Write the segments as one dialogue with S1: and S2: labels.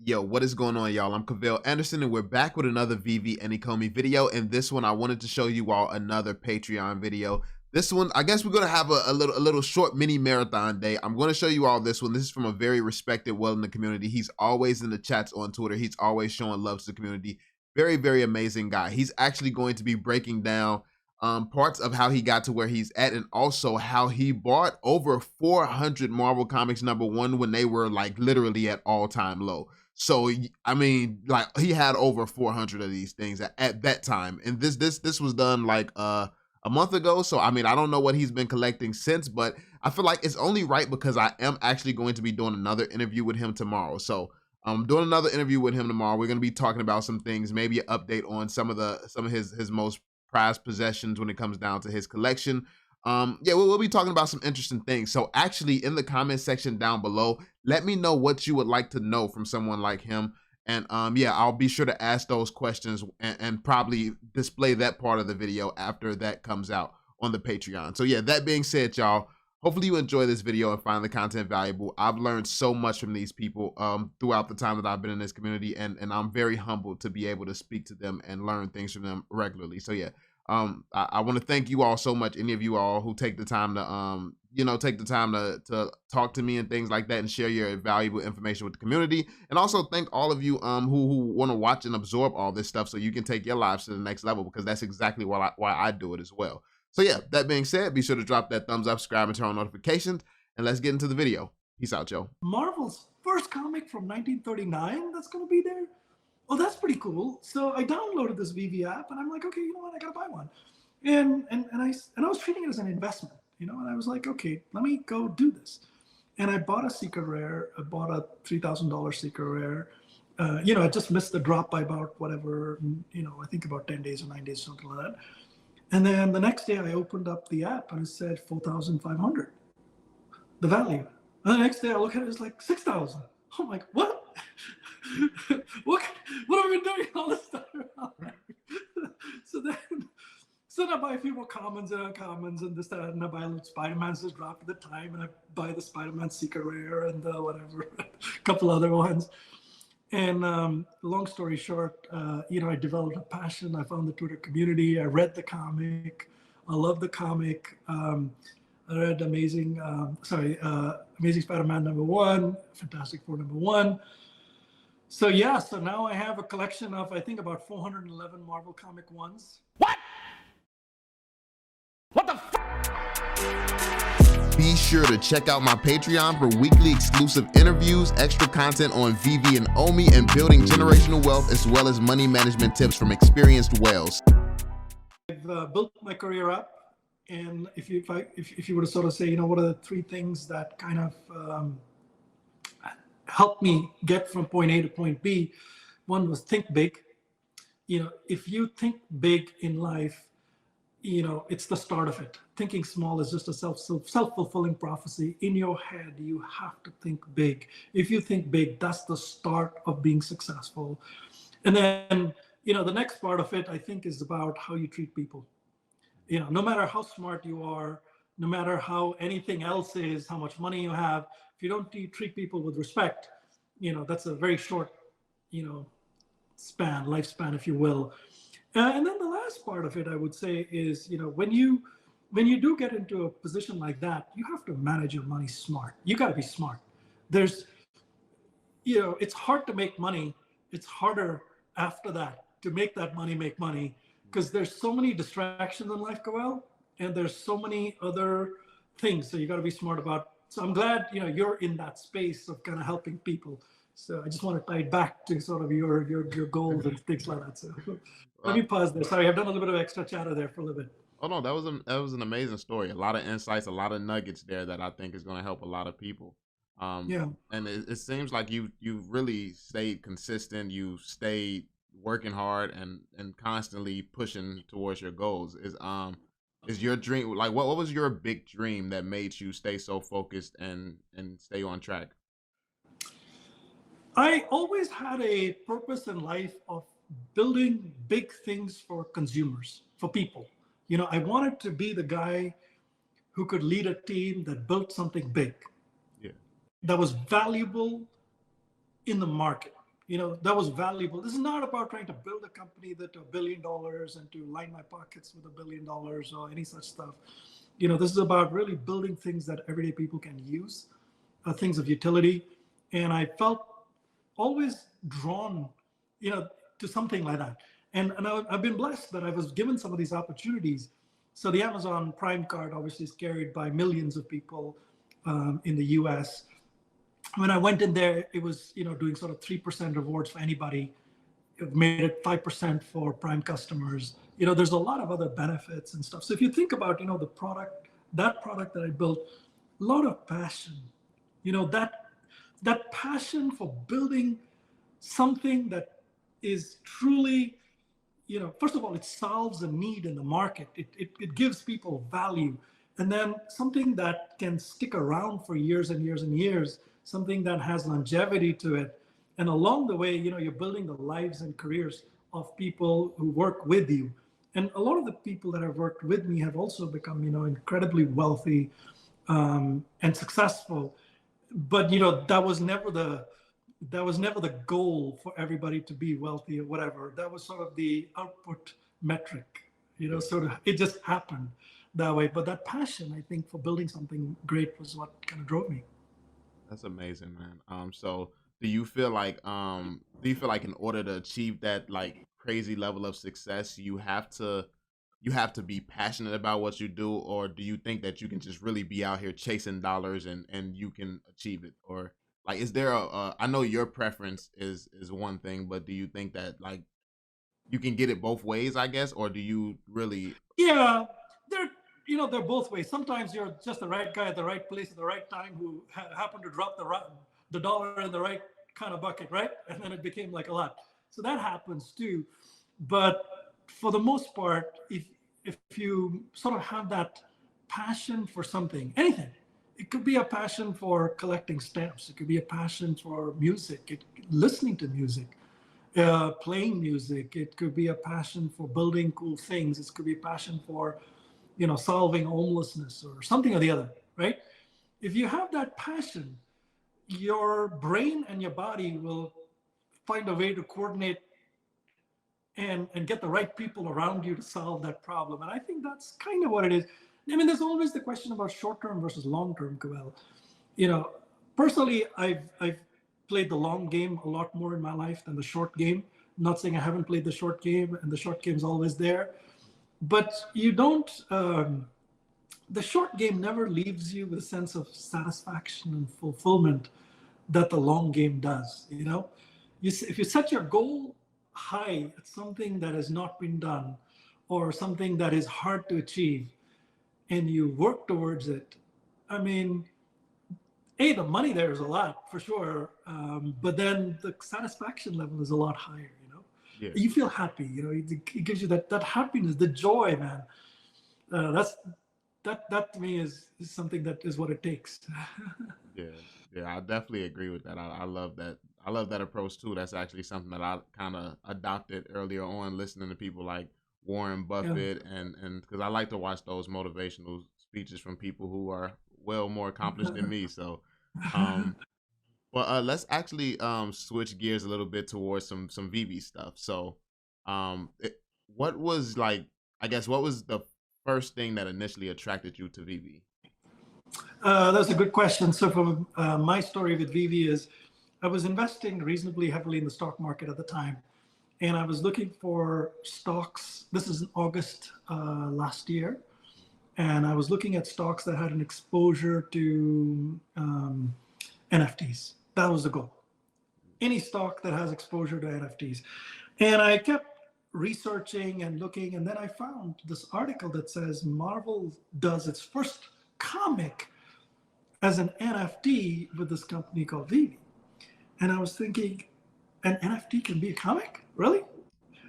S1: Yo, what is going on, y'all? I'm Cavell Anderson, and we're back with another Veve and Ecomi video. And this one, I wanted to show you all another Patreon video. This one, I guess we're gonna have a little short mini marathon day. I'm gonna show you all this one. This is from a very respected, well in the community. He's always in the chats on Twitter. He's always showing love to the community. Very, very amazing guy. He's actually going to be breaking down parts of how he got to where he's at, and also how he bought over 400 Marvel Comics #1 when they were like literally at all-time low. So I mean, like, he had over 400 of these things at that time, and this was done like a month ago. So I mean, I don't know what he's been collecting since, but I feel like it's only right because I am actually going to be doing another interview with him tomorrow. So I'm doing another interview with him tomorrow. We're going to be talking about some things, maybe an update on some of his most prized possessions when it comes down to his collection. Yeah, we'll be talking about some interesting things. So actually, in the comment section down below, let me know what you would like to know from someone like him. And yeah, I'll be sure to ask those questions and probably display that part of the video after that comes out on the Patreon. So yeah, that being said, y'all, hopefully you enjoy this video and find the content valuable. I've learned so much from these people throughout the time that I've been in this community, and I'm very humbled to be able to speak to them and learn things from them regularly. So yeah, I want to thank you all so much, any of you all who take the time to take the time to talk to me and things like that and share your valuable information with the community. And also thank all of you who want to watch and absorb all this stuff so you can take your lives to the next level, because that's exactly why I do it as well. So yeah, that being said, be sure to drop that thumbs up, subscribe, and turn on notifications, and let's get into the video. Peace out, Joe.
S2: Marvel's first comic from 1939 that's going to be there. Oh, that's pretty cool. So I downloaded this Veve app, and I'm like, okay, you know what? I got to buy one. And I was treating it as an investment, and I was like, okay, let me go do this. And I bought a secret rare. I bought a $3,000 secret rare. I just missed the drop by about whatever, I think about 10 days or 9 days, something like that. And then the next day I opened up the app and it said 4,500, the value. And the next day I look at it, it's like 6,000. I'm like, what? what have we been doing all this time? So then I buy a few more commons and this, that, and I buy a Spider-Man's just dropped at the time, and I buy the Spider-Man secret rare and whatever, a couple other ones. And long story short, I developed a passion. I found the Twitter community. I read the comic. I love the comic. I read Amazing Spider-Man #1, Fantastic Four #1. So yeah, so now I have a collection of, I think, about 411 Marvel Comic ones.
S3: What? What the f?
S1: Be sure to check out my Patreon for weekly exclusive interviews, extra content on Veve and Omi, and building generational wealth, as well as money management tips from experienced whales.
S2: I've built my career up, and if you were to sort of say, what are the three things that kind of helped me get from point A to point B, one was think big. If you think big in life, it's the start of it. Thinking small is just a self-fulfilling prophecy. In your head, you have to think big. If you think big, that's the start of being successful. And then, the next part of it, I think, is about how you treat people. No matter how smart you are, no matter how anything else is, how much money you have, if you don't treat people with respect, that's a very short, lifespan, if you will. And then the last part of it, I would say, is, when you do get into a position like that, you have to manage your money smart. You got to be smart. There's, it's hard to make money. It's harder after that to make that money make money, because there's so many distractions in life, Cavell, and there's so many other things. So you got to be smart about. So I'm glad, you're in that space of kind of helping people. So I just want to tie it back to sort of your goals and things like that. So let me pause there. Sorry, I've done a little bit of extra chatter there for a little bit.
S1: Oh no, that was an amazing story. A lot of insights, a lot of nuggets there that I think is going to help a lot of people.
S2: Yeah.
S1: And it seems like you really stayed consistent. You stayed working hard and constantly pushing towards your goals. Is your dream, like, what was your big dream that made you stay so focused and stay on track?
S2: I always had a purpose in life of building big things for consumers, for people. I wanted to be the guy who could lead a team that built something big, that was valuable in the market. that was valuable. This is not about trying to build a company that $1 billion and to line my pockets with $1 billion or any such stuff. This is about really building things that everyday people can use, things of utility. And I felt always drawn, to something like that. And I've been blessed that I was given some of these opportunities. So the Amazon Prime card obviously is carried by millions of people in the US. When I went in there, it was, doing sort of 3% rewards for anybody. It made it 5% for Prime customers. There's a lot of other benefits and stuff. So if you think about, the product, that I built, a lot of passion, that passion for building something that is truly, first of all, it solves a need in the market. It gives people value. And then something that can stick around for years and years and years, something that has longevity to it. And along the way, you're building the lives and careers of people who work with you. And a lot of the people that have worked with me have also become, incredibly wealthy and successful. But that was never the goal for everybody to be wealthy or whatever. That was sort of the output metric. Sort of it just happened that way. But that passion, I think, for building something great was what kind of drove me.
S1: That's amazing, man. So do you feel like in order to achieve that like crazy level of success, you have to be passionate about what you do, or do you think that you can just really be out here chasing dollars and you can achieve it? Or like is there I know your preference is one thing, but do you think that like you can get it both ways, I guess, or do you really?
S2: Yeah, they're they're both ways. Sometimes you're just the right guy at the right place at the right time who happened to drop the dollar in the right kind of bucket, right? And then it became like a lot. So that happens too. But for the most part, if you sort of have that passion for something, anything, it could be a passion for collecting stamps. It could be a passion for music, listening to music, playing music. It could be a passion for building cool things. It could be a passion for, solving homelessness or something or the other, right? If you have that passion, your brain and your body will find a way to coordinate and get the right people around you to solve that problem. And I think that's kind of what it is. I mean, there's always the question about short-term versus long-term, Cavell. You know, personally, I've played the long game a lot more in my life than the short game. I'm not saying I haven't played the short game, and the short game's always there, but you don't. The short game never leaves you with a sense of satisfaction and fulfillment that the long game does. If you set your goal high at something that has not been done, or something that is hard to achieve, and you work towards it, I mean, the money there is a lot for sure, but then the satisfaction level is a lot higher.
S1: Yeah.
S2: You feel happy. It gives you that happiness, the joy, man. That to me is something that is what it takes.
S1: Yeah, yeah, I definitely agree with that. I love that. I love that approach too. That's actually something that I kind of adopted earlier on, listening to people like Warren
S2: Yeah.
S1: Buffett, and because I like to watch those motivational speeches from people who are well more accomplished than me. So, um, well, let's actually switch gears a little bit towards some VV stuff. So, what was like? I guess what was the first thing that initially attracted you to VV?
S2: That's a good question. So, from my story with VV is, I was investing reasonably heavily in the stock market at the time, and I was looking for stocks. This is in August last year, and I was looking at stocks that had an exposure to NFTs. That was the goal. Any stock that has exposure to NFTs, and I kept researching and looking, and then I found this article that says Marvel does its first comic as an NFT with this company called Veve. And I was thinking, an NFT can be a comic? Really?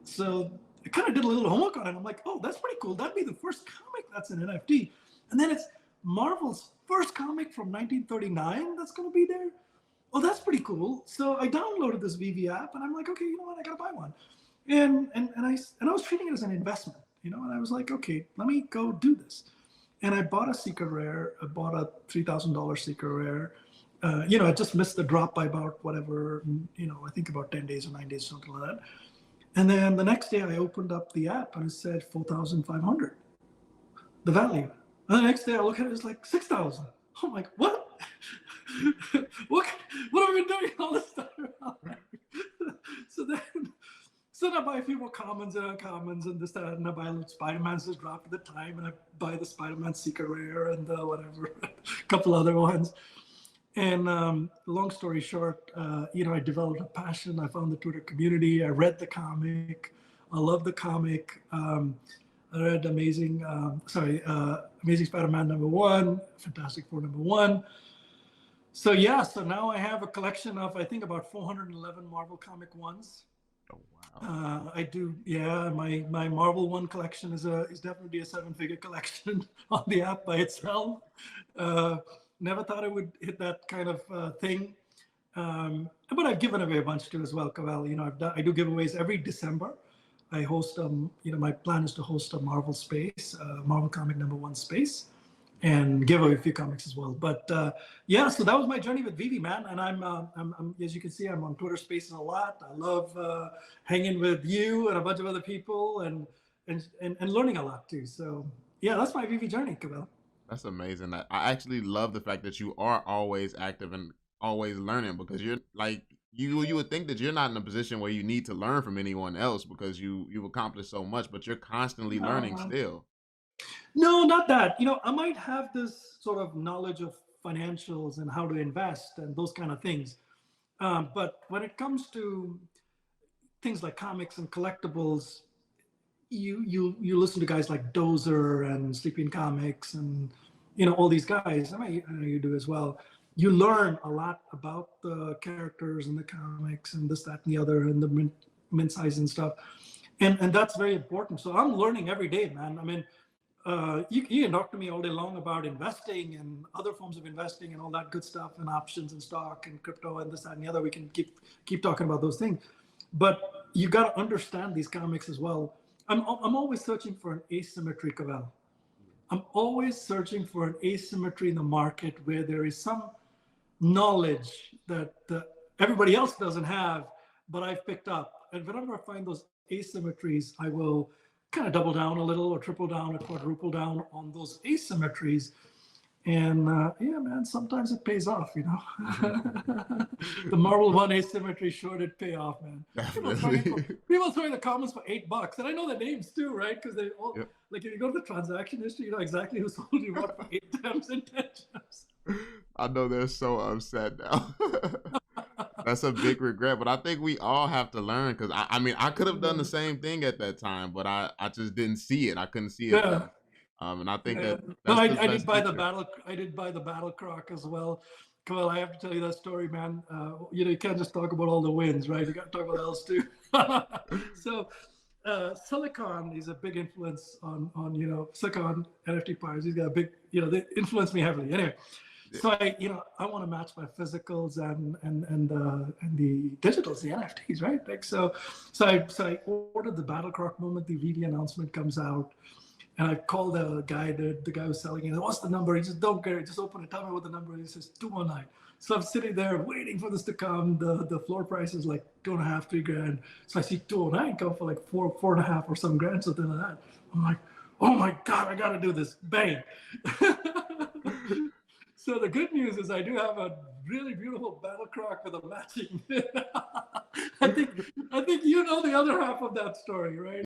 S2: So I kind of did a little homework on it. I'm like, oh, that's pretty cool. That'd be the first comic that's an NFT. And then it's Marvel's first comic from 1939 that's going to be there. Oh, that's pretty cool. So I downloaded this Veve app, and I'm like, okay, you know what? I got to buy one. And I was treating it as an investment, and I was like, okay, let me go do this. And I bought a secret rare. I bought a $3,000 secret rare. I just missed the drop by about whatever, I think about 10 days or 9 days, something like that. And then the next day I opened up the app and it said 4,500, the value. And the next day I look at it, it's like 6,000. I'm like, what? what have I been doing all this time? So then I buy a few more commons and this, that, and I buy a little Spider-Man's just dropped at the time, and I buy the Spider-Man Secret Rare and whatever, a couple other ones. And long story short, I developed a passion. I found the Twitter community. I read the comic. I love the comic. I read Amazing Spider-Man #1, Fantastic Four #1. So now I have a collection of, I think, about 411 Marvel Comic ones.
S1: Oh, wow.
S2: I do, yeah. My Marvel One collection is definitely a 7-figure collection on the app by itself. Never thought I would hit that kind of thing, but I've given away a bunch too as well, Cavell. I do giveaways every December. I host, my plan is to host a Marvel space, Marvel Comic #1 space, and give away a few comics as well. But so that was my journey with Veve, man. And I'm as you can see, I'm on Twitter Spaces a lot. I love hanging with you and a bunch of other people and learning a lot too. So yeah, that's my Veve journey, Cavell.
S1: That's amazing. I actually love the fact that you are always active and always learning, because you're like, you would think that you're not in a position where you need to learn from anyone else because you've accomplished so much, but you're constantly learning still.
S2: No, not that. I might have this sort of knowledge of financials and how to invest and those kind of things. But when it comes to things like comics and collectibles, you listen to guys like Dozer and Sleeping Comics and all these guys. I know you do as well. You learn a lot about the characters and the comics and this, that, and the other, and the mint size and stuff. And that's very important. So I'm learning every day, man. I mean, you can talk to me all day long about investing and other forms of investing and all that good stuff, and options and stock and crypto and this, that, and the other. We can keep talking about those things, but you got to understand these comics as well. I'm always searching for an asymmetry, Cavell. I'm always searching for an asymmetry in the market where there is some knowledge that everybody else doesn't have, but I've picked up. And whenever I find those asymmetries, I will kind of double down a little, or triple down, or quadruple down on those asymmetries. And yeah, man, sometimes it pays off, The Marvel One asymmetry sure did pay off, man. People throwing the comments for $8, and I know the names too, right? Because they all, like, if you go to the transaction history, you know exactly who sold you what for 8 times and 10 times.
S1: I know they're so upset now. That's a big regret, but I think we all have to learn, because I mean, I could have done the same thing at that time, but I just didn't see it. I couldn't see it.
S2: Yeah.
S1: And I think that's
S2: I did buy the battle croc as well. Well, I have to tell you that story, man. You can't just talk about all the wins, right? You got to talk about else too. So Silicon is a big influence on Silicon NFT buyers. He's got a big, they influence me heavily. Anyway, so I want to match my physicals and the digitals, the NFTs, right? Like so I ordered the battle croc moment the Veve announcement comes out. And I called the guy who's selling it. What's the number? He says, don't care. Just open it. Tell me what the number is. He says, 219. So I'm sitting there waiting for this to come. The floor price is like $2.5, $3 grand. So I see 209 come for like 4.5 or some grand, something like that. I'm like, oh my God, I got to do this. Bang. So the good news is I do have a really beautiful battle croc with a matching. I think you know the other half of that story, right?